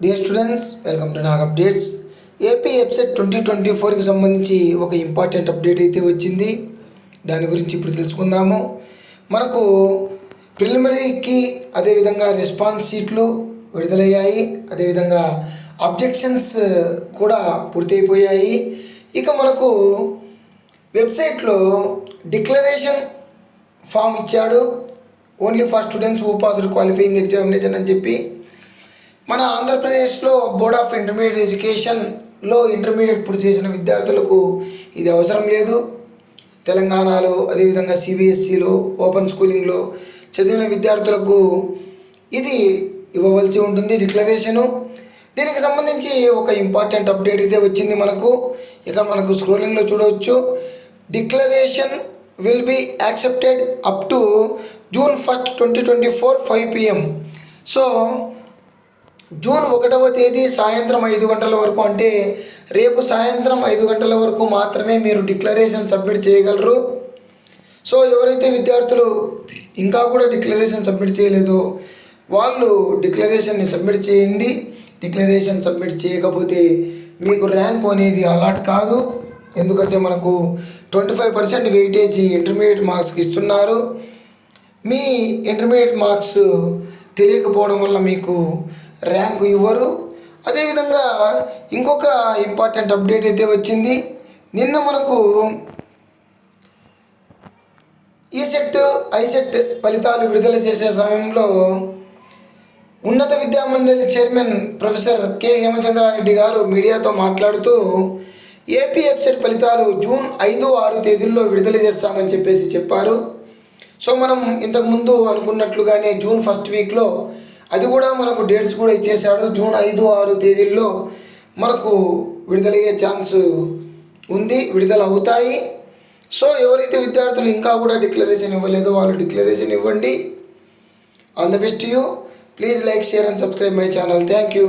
Dear students, welcome to Nag updates. AP website 2024కి సంబంధించి ఒక ఇంపార్టెంట్ అప్డేట్ అయితే వచ్చింది. దాని గురించి ఇప్పుడు తెలుసుకుందాము. మనకు ప్రిలిమినరీకి అదేవిధంగా రెస్పాన్స్ షీట్లు విడుదలయ్యాయి. అదేవిధంగా అబ్జెక్షన్స్ కూడా పూర్తయిపోయాయి. ఇక మనకు వెబ్సైట్లో డిక్లరేషన్ ఫామ్ ఇచ్చాడు. Only for students who passed qualifying examination అని చెప్పి. మన ఆంధ్రప్రదేశ్లో బోర్డ్ ఆఫ్ ఇంటర్మీడియట్ ఎడ్యుకేషన్లో ఇంటర్మీడియట్ పూర్తి చేసిన విద్యార్థులకు ఇది అవసరం లేదు. తెలంగాణలో అదేవిధంగా సిబిఎస్ఈలో ఓపెన్ స్కూలింగ్లో చదివిన విద్యార్థులకు ఇది ఇవ్వవలసి ఉంటుంది డిక్లరేషను. దీనికి సంబంధించి ఒక ఇంపార్టెంట్ అప్డేట్ అయితే వచ్చింది మనకు. ఇక మనకు స్క్రోలింగ్లో చూడవచ్చు. Declaration will be accepted up to June 1st, 2024 5 PM. So June 1వ తేదీ సాయంత్రం 5 గంటల వరకు, అంటే రేపు సాయంత్రం 5 గంటల వరకు మాత్రమే మీరు డిక్లరేషన్ సబ్మిట్ చేయగలరు. సో ఎవరైతే విద్యార్థులు ఇంకా కూడా డిక్లరేషన్ సబ్మిట్ చేయలేదో వాళ్ళు డిక్లరేషన్ని సబ్మిట్ చేయండి. డిక్లరేషన్ సబ్మిట్ చేయకపోతే మీకు ర్యాంక్ అనేది అలాట్ కాదు. ఎందుకంటే మనకు 25% వెయిటేజ్ ఇంటర్మీడియట్ మార్క్స్కి ఇస్తున్నారు. మీ ఇంటర్మీడియట్ మార్క్స్ తెలియకపోవడం వల్ల మీకు ర్యాంకు ఇవ్వరు. అదేవిధంగా ఇంకొక ఇంపార్టెంట్ అప్డేట్ అయితే వచ్చింది. నిన్న మనకు ఈసెట్ ఐసెట్ ఫలితాలు విడుదల చేసే సమయంలో ఉన్నత విద్యామండలి చైర్మన్ ప్రొఫెసర్ కె హేమచంద్రారెడ్డి గారు మీడియాతో మాట్లాడుతూ ఏపీ వెబ్సైట్ ఫలితాలు June 5, 6 తేదీల్లో విడుదల చేస్తామని చెప్పారు. సో మనం ఇంతకుముందు అనుకున్నట్లుగానే June 1st వీక్లో అది కూడా మనకు డేట్స్ కూడా ఇచ్చేశాడు. June 5, 6 తేదీల్లో మనకు విడుదలయ్యే ఛాన్స్ ఉంది, విడుదల అవుతాయి. సో ఎవరైతే విద్యార్థులు ఇంకా కూడా డిక్లరేషన్ ఇవ్వలేదో వాళ్ళు డిక్లరేషన్ ఇవ్వండి. All the best to you. Please like, share and subscribe my channel. Thank you.